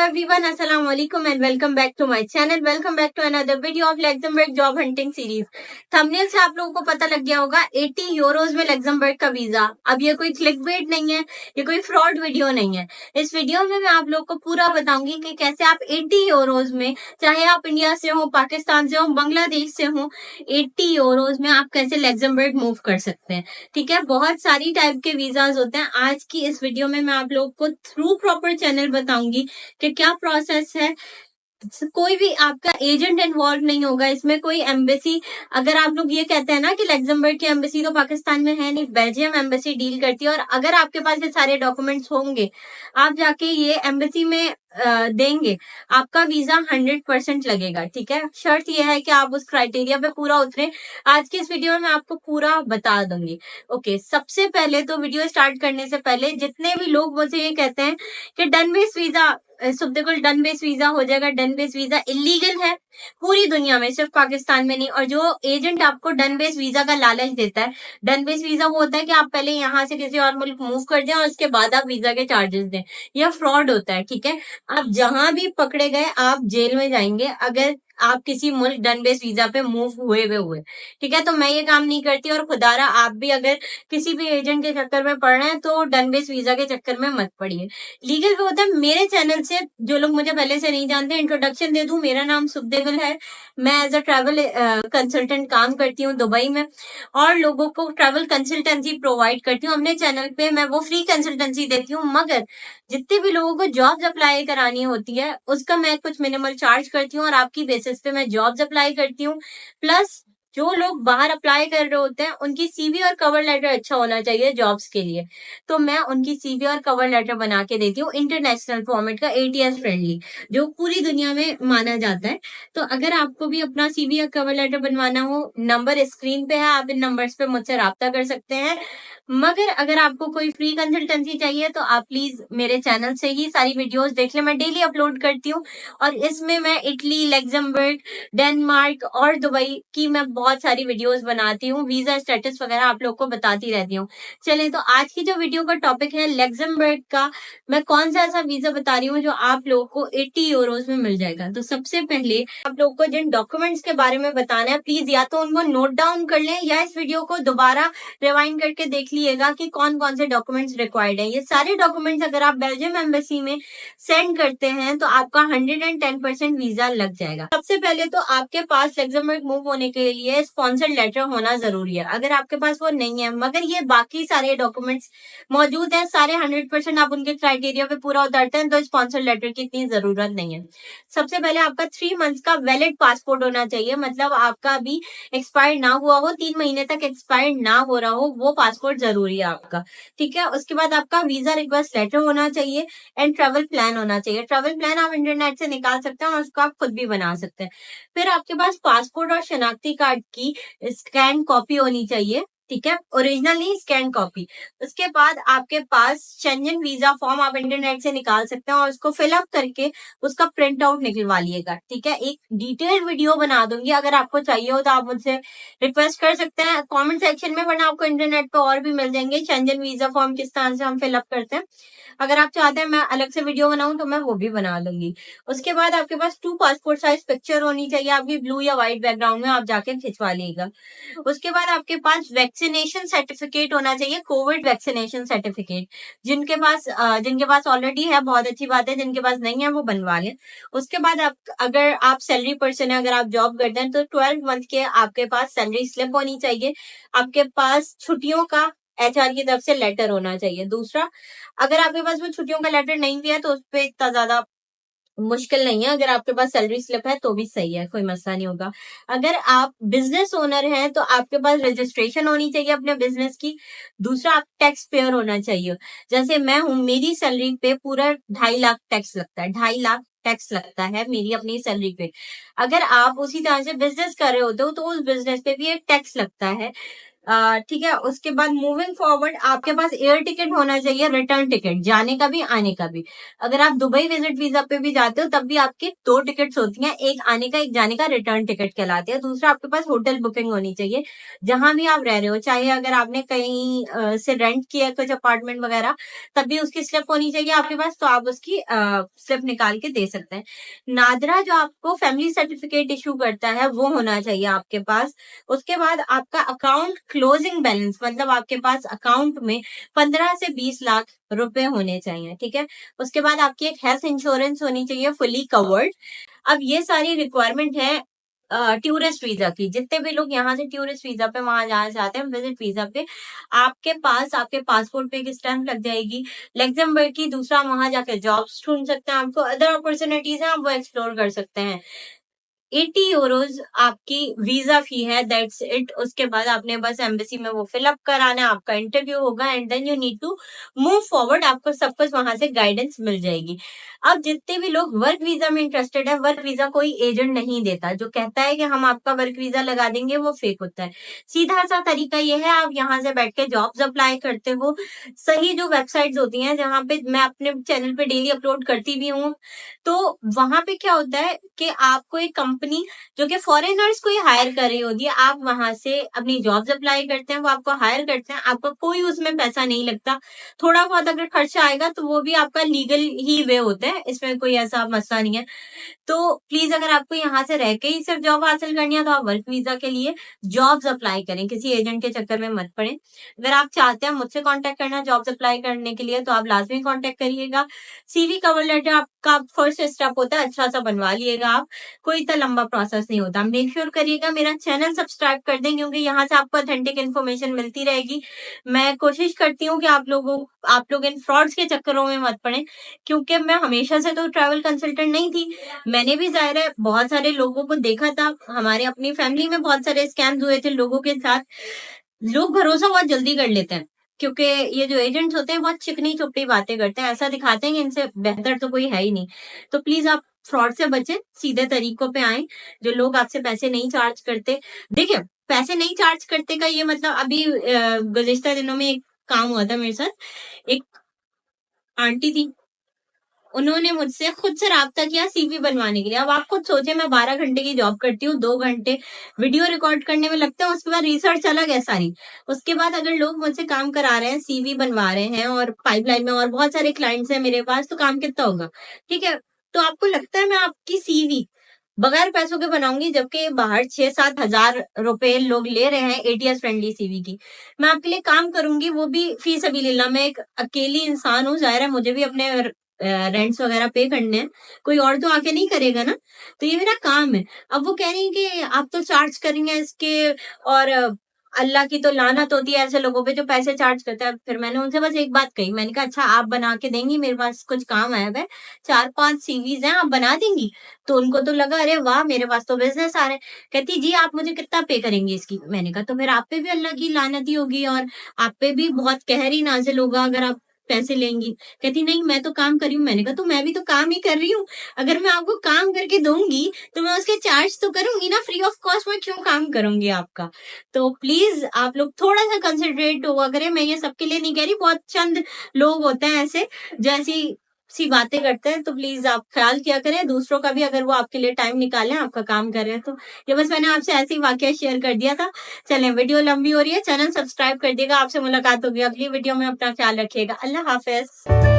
everyone, Assalamu alaikum and welcome back to my channel. Welcome back to another video of Luxembourg job hunting series. Thumbnail से आप लोगों को पता लग गया होगा 80 यूरोज में लग्जमबर्ग का वीजा। अब ये कोई क्लिकबेट नहीं है, ये कोई फ्रॉड वीडियो नहीं है। इस वीडियो में मैं आप लोगों को पूरा बताऊंगी कि कैसे आप 80 यूरोज में, चाहे आप इंडिया से हो, पाकिस्तान से हो, बांग्लादेश से हो, 80 यूरोज में आप कैसे लग्जमबर्ग मूव कर सकते हैं। ठीक है, बहुत सारी टाइप के वीजाज होते हैं। आज की इस वीडियो में मैं आप लोगों को थ्रू प्रॉपर चैनल बताऊंगी कि क्या प्रोसेस है। कोई भी आपका एजेंट इन्वॉल्व नहीं होगा इसमें, कोई एम्बेसी। अगर आप लोग ये कहते हैं ना कि लग्जमबर्ग की एम्बेसी तो पाकिस्तान में है नहीं, बेल्जियम एम्बेसी डील करती है, और अगर आपके पास ये सारे डॉक्यूमेंट्स होंगे, आप जाके ये एम्बेसी में देंगे, आपका वीजा 100% लगेगा। ठीक है, शर्त यह है कि आप उस क्राइटेरिया पे पूरा उतरे। आज की इस वीडियो में मैं आपको पूरा बता दूंगी। ओके, सबसे पहले तो वीडियो स्टार्ट करने से पहले जितने भी लोग मुझे ये कहते हैं कि डन बेस वीजा, सुब्दिकुल डन बेस वीजा हो जाएगा, डन बेस वीजा इलीगल है पूरी दुनिया में, सिर्फ पाकिस्तान में नहीं। और जो एजेंट आपको डन बेस वीजा का लालच देता है, डन बेस वीजा वो होता है कि आप पहले यहाँ से किसी और मुल्क मूव कर दें और उसके बाद आप वीजा के चार्जेस दें, यह फ्रॉड होता है। ठीक है, आप जहां भी पकड़े गए आप जेल में जाएंगे अगर आप किसी मुल्क डन बेस वीजा पे मूव हुए। ठीक है, तो मैं ये काम नहीं करती, और खुदारा आप भी अगर किसी भी एजेंट के चक्कर में पड़ रहे हैं तो डन बेस वीजा के चक्कर में मत पड़िए। लीगल भी होता है। मेरे चैनल से जो लोग मुझे पहले से नहीं जानते, इंट्रोडक्शन दे दूं, मेरा नाम सुब्देगुल है। मैं एज अ ट्रैवल कंसल्टेंट काम करती हूँ दुबई में, और लोगों को ट्रैवल कंसल्टेंसी प्रोवाइड करती हूँ। अपने चैनल पे मैं वो फ्री कंसल्टेंसी देती हूँ, मगर जितने भी लोगों को जॉब्स अप्लाई करानी होती है उसका मैं कुछ मिनिमल चार्ज करती हूँ, और आपकी बेसिस पे मैं जॉब्स अप्लाई करती हूँ। प्लस जो लोग बाहर अप्लाई कर रहे होते हैं उनकी सीवी और कवर लेटर अच्छा होना चाहिए जॉब्स के लिए, तो मैं उनकी सीवी और कवर लेटर बना के देती हूँ इंटरनेशनल फॉर्मेट का, ATS फ्रेंडली, जो पूरी दुनिया में माना जाता है। तो अगर आपको भी अपना सीवी या कवर लेटर बनवाना हो, नंबर स्क्रीन पे है, आप इन नंबर्स पे मुझसे राब्ता कर सकते हैं। मगर अगर आपको कोई फ्री कंसल्टेंसी चाहिए तो आप प्लीज मेरे चैनल से ही सारी वीडियोस देख लें, मैं डेली अपलोड करती हूँ, और इसमें मैं इटली, लग्जमबर्ग, डेनमार्क और दुबई की मैं बहुत सारी वीडियोस बनाती हूँ, वीजा स्टेटस वगैरह आप लोग को बताती रहती हूँ। चलें, तो आज की जो वीडियो का टॉपिक है लग्जमबर्ग का, मैं कौन सा ऐसा वीजा बता रही हूँ जो आप लोगों को 80 यूरोज में मिल जाएगा। तो सबसे पहले आप लोगों को जिन डॉक्यूमेंट्स के बारे में बताना है, प्लीज या तो उनको नोट डाउन कर लें या इस वीडियो को दोबारा रिवाइंड करके देख लीजिएगा कि कौन कौन से डॉक्यूमेंट्स रिक्वायर्ड है। ये सारे डॉक्यूमेंट्स अगर आप बेल्जियम एम्बेसी में सेंड करते हैं तो आपका 110% वीजा लग जाएगा। सबसे पहले तो आपके पास लग्जमबर्ग मूव होने के लिए स्पॉन्सर्ड लेटर होना जरूरी है। अगर आपके पास वो नहीं है, मगर ये बाकी सारे डॉक्यूमेंट्स मौजूद है, सारे 100% आप उनके क्राइटेरिया पे पूरा उतरते हैं, तो स्पॉन्सर्ड लेटर की इतनी जरूरत नहीं है। सबसे पहले आपका 3 मंथ्स का वैलिड पासपोर्ट होना चाहिए, मतलब आपका अभी एक्सपायर ना हुआ हो, 3 महीने तक एक्सपायर ना हो रहा हो, वो पासपोर्ट जरूरी है आपका। ठीक है, उसके बाद आपका वीजा रिक्वेस्ट लेटर होना चाहिए एंड ट्रेवल प्लान होना चाहिए। ट्रेवल प्लान आप इंटरनेट से निकाल सकते हैं और उसको आप खुद भी बना सकते हैं। फिर आपके पास पासपोर्ट और शनाख्ती कार्ड की स्कैन कॉपी होनी चाहिए। ठीक है, ओरिजिनल नहीं, स्कैन कॉपी। उसके बाद आपके पास शेंजन वीजा फॉर्म आप इंटरनेट से निकाल सकते हैं और उसको फिलअप करके उसका प्रिंट आउट निकलवा लिएगा। ठीक है, एक डिटेल्ड वीडियो बना दूंगी, अगर आपको चाहिए हो तो आप मुझसे रिक्वेस्ट कर सकते हैं कमेंट सेक्शन में, वरना आपको इंटरनेट पे और भी मिल जाएंगे शेंजन वीजा फॉर्म किस तरह से हम फिलअप करते हैं। अगर आप चाहते हैं मैं अलग से वीडियो बनाऊं तो मैं वो भी बना लूंगी। उसके बाद आपके पास 2 पासपोर्ट साइज पिक्चर होनी चाहिए आपकी, ब्लू या व्हाइट बैकग्राउंड में, आप जाके खिंचवा लीजिएगा। उसके बाद आपके पास वैक्सीनेशन सर्टिफिकेट होना चाहिए, कोविड वैक्सीनेशन सर्टिफिकेट। जिनके पास ऑलरेडी है बहुत अच्छी बात है, जिनके पास नहीं है वो बनवा लें। उसके बाद अगर आप सैलरी पर्सन है, अगर आप जॉब करते हैं, तो 12 मंथ के आपके पास सैलरी स्लिप होनी चाहिए। आपके पास छुट्टियों का HR की तरफ से लेटर होना चाहिए। दूसरा, अगर आपके पास वो छुट्टियों का लेटर नहीं भी है तो उस पर इतना ज्यादा मुश्किल नहीं है, अगर आपके पास सैलरी स्लिप है तो भी सही है, कोई मसला नहीं होगा। अगर आप बिजनेस ओनर हैं तो आपके पास रजिस्ट्रेशन होनी चाहिए अपने बिजनेस की। दूसरा, आप टैक्स पेयर होना चाहिए। जैसे मैं हूं, मेरी सैलरी पे पूरा 2.5 लाख टैक्स लगता है, 2.5 लाख टैक्स लगता है मेरी अपनी सैलरी पे। अगर आप उसी तरह से बिजनेस कर रहे होते हो तो उस बिजनेस पे भी एक टैक्स लगता है। ठीक है। उसके बाद मूविंग फॉरवर्ड आपके पास एयर टिकट होना चाहिए, रिटर्न टिकट, जाने का भी आने का भी। अगर आप दुबई विजिट वीजा पे भी जाते हो तब भी आपकी 2 टिकट्स होती हैं, एक आने का एक जाने का, रिटर्न टिकट कहलाते हैं। दूसरा आपके पास होटल बुकिंग होनी चाहिए जहां भी आप रह रहे हो, चाहे अगर आपने कहीं से रेंट किया कुछ अपार्टमेंट वगैरह, तब भी उसकी स्लिप होनी चाहिए आपके पास, तो आप उसकी स्लिप निकाल के दे सकते हैं। नादरा जो आपको फैमिली सर्टिफिकेट इशू करता है वो होना चाहिए आपके पास। उसके बाद आपका अकाउंट क्लोजिंग बैलेंस, मतलब आपके पास अकाउंट में 15 से 20 लाख रुपए होने चाहिए, ठीक है। उसके बाद आपकी एक हेल्थ इंश्योरेंस होनी चाहिए फुली कवर्ड। अब ये सारी रिक्वायरमेंट है टूरिस्ट वीजा की। जितने भी लोग यहाँ से टूरिस्ट वीजा पे वहां जाना चाहते हैं, विजिट वीजा पे, आपके पास आपके पासपोर्ट पे एक स्टैंप लग जाएगी लग्जमबर्ग की। दूसरा, वहां जाकर जॉब्स ढूंढ सकते हैं, आपको अदर अपॉर्चुनिटीज है, आप वो एक्सप्लोर कर सकते हैं। 80 यूरोज आपकी वीजा फी है, दैट्स इट। उसके बाद आपने बस एम्बेसी में वो फिलअप कराना है, आपका इंटरव्यू होगा and then you need to move forward. आपको सब कुछ वहां से गाइडेंस मिल जाएगी। अब जितने भी लोग वर्क वीजा में इंटरेस्टेड है, वर्क वीजा कोई एजेंट नहीं देता। जो कहता है कि हम आपका वर्क वीजा लगा देंगे वो फेक होता है। सीधा सा तरीका ये है, आप यहाँ से बैठ के जॉब्स अप्लाई करते हो। सही जो वेबसाइट्स होती हैं जहाँ पे मैं अपने चैनल पे डेली अपलोड करती भी हूँ, तो वहां पे क्या होता है कि आपको एक कंपनी जो कि फॉरेनर्स को ही हायर कर रही होती है, आप वहां से अपनी जॉब्स अप्लाई करते हैं, वो आपको हायर करते हैं, आपका कोई उसमें पैसा नहीं लगता। थोड़ा बहुत अगर खर्चा आएगा तो वो भी आपका लीगल ही वे होता है, इसमें कोई ऐसा मसला नहीं है। तो प्लीज अगर आपको यहाँ से रह के ही सिर्फ जॉब हासिल करनी है तो आप वर्क वीजा के लिए जॉब्स अप्लाई करें, किसी एजेंट के चक्कर में मत पड़े। अगर आप चाहते हैं मुझसे कांटेक्ट करना जॉब्स अप्लाई करने के लिए तो आप लाजमी कांटेक्ट करिएगा। सीवी कवर लेटर आपका फर्स्ट स्टेप होता है, अच्छा सा बनवा लिएगा आप, कोई इतना लंबा प्रोसेस नहीं होता। मेक श्योर करिएगा मेरा चैनल सब्सक्राइब कर दें, क्योंकि यहाँ से आपको ऑथेंटिक इन्फॉर्मेशन मिलती रहेगी। मैं कोशिश करती हूँ कि आप लोग इन फ्रॉड्स के चक्करों में मत पड़े, क्योंकि मैं हमेशा से तो ट्रैवल कंसल्टेंट नहीं थी। मैंने भी जाहिर है बहुत सारे लोगों को देखा था, हमारे अपनी फैमिली में बहुत सारे स्कैम्स हुए थे लोगों के साथ। लोग भरोसा बहुत जल्दी कर लेते हैं, क्योंकि ये जो एजेंट्स होते हैं बहुत चिकनी चुपड़ी बातें करते हैं, ऐसा दिखाते हैं कि इनसे बेहतर तो कोई है ही नहीं। तो प्लीज आप फ्रॉड से बचें, सीधे तरीकों पे आए। जो लोग आपसे पैसे नहीं चार्ज करते, देखिए पैसे नहीं चार्ज करते का ये मतलब, अभी गुज़िश्ता दिनों में एक काम हुआ था मेरे साथ। एक आंटी थी, उन्होंने मुझसे खुद से राब्ता किया सीवी बनवाने के लिए। अब आप खुद सोचे, मैं 12 घंटे की जॉब करती हूँ, 2 घंटे वीडियो रिकॉर्ड करने में लगता है, उसके बाद रिसर्च अलग है सारी। उसके बाद अगर लोग मुझसे काम करा रहे हैं, सीवी बनवा रहे हैं और पाइपलाइन में और बहुत सारे क्लाइंट्स हैं मेरे पास, तो काम कितना होगा, ठीक है। तो आपको लगता है मैं आपकी सीवी बगैर पैसों के बनाऊंगी, जबकि बाहर 6-7 हजार रुपए लोग ले रहे हैं एटीएस फ्रेंडली सीवी की। मैं आपके लिए काम करूंगी, वो भी फी सबिलिल्लाह। मैं एक अकेली इंसान हूँ, जाहिर है मुझे भी अपने रेंट्स वगैरह पे करने हैं, कोई और तो आके नहीं करेगा ना, तो ये मेरा काम है। अब वो कह रही है कि आप तो चार्ज करेंगे इसके, और अल्लाह की तो लानत होती है ऐसे लोगों पे जो पैसे चार्ज करते हैं। फिर मैंने उनसे बस एक बात कही, मैंने कहा अच्छा आप बना के देंगी, मेरे पास कुछ काम आया है, 4-5 सीवीज हैं, आप बना देंगी? तो उनको तो लगा अरे वाह, मेरे पास तो बिजनेस आ रहे हैं। कहती जी आप मुझे कितना पे करेंगी इसकी? मैंने कहा तो फिर आप पे भी अल्लाह की लानत ही होगी और आप पे भी बहुत कहरी नाजिल होगा अगर आप पैसे लेंगी। कहती नहीं मैं तो काम कर रही हूँ। मैंने कहा तो मैं भी तो काम ही कर रही हूँ, अगर मैं आपको काम करके दूंगी तो मैं उसके चार्ज तो करूंगी ना, फ्री ऑफ कॉस्ट में क्यों काम करूंगी आपका? तो प्लीज आप लोग थोड़ा सा कंसिडरेट हुआ करें। मैं ये सबके लिए नहीं कह रही, बहुत चंद लोग होते हैं ऐसे जैसी सी बातें करते हैं, तो प्लीज आप ख्याल किया करें दूसरों का भी, अगर वो आपके लिए टाइम निकालें आपका काम कर रहे हैं तो। ये बस मैंने आपसे ऐसे ही वाकया शेयर कर दिया था। चलें, वीडियो लंबी हो रही है, चैनल सब्सक्राइब कर दिएगा। आपसे मुलाकात होगी अगली वीडियो में, अपना ख्याल रखिएगा, अल्लाह हाफिज।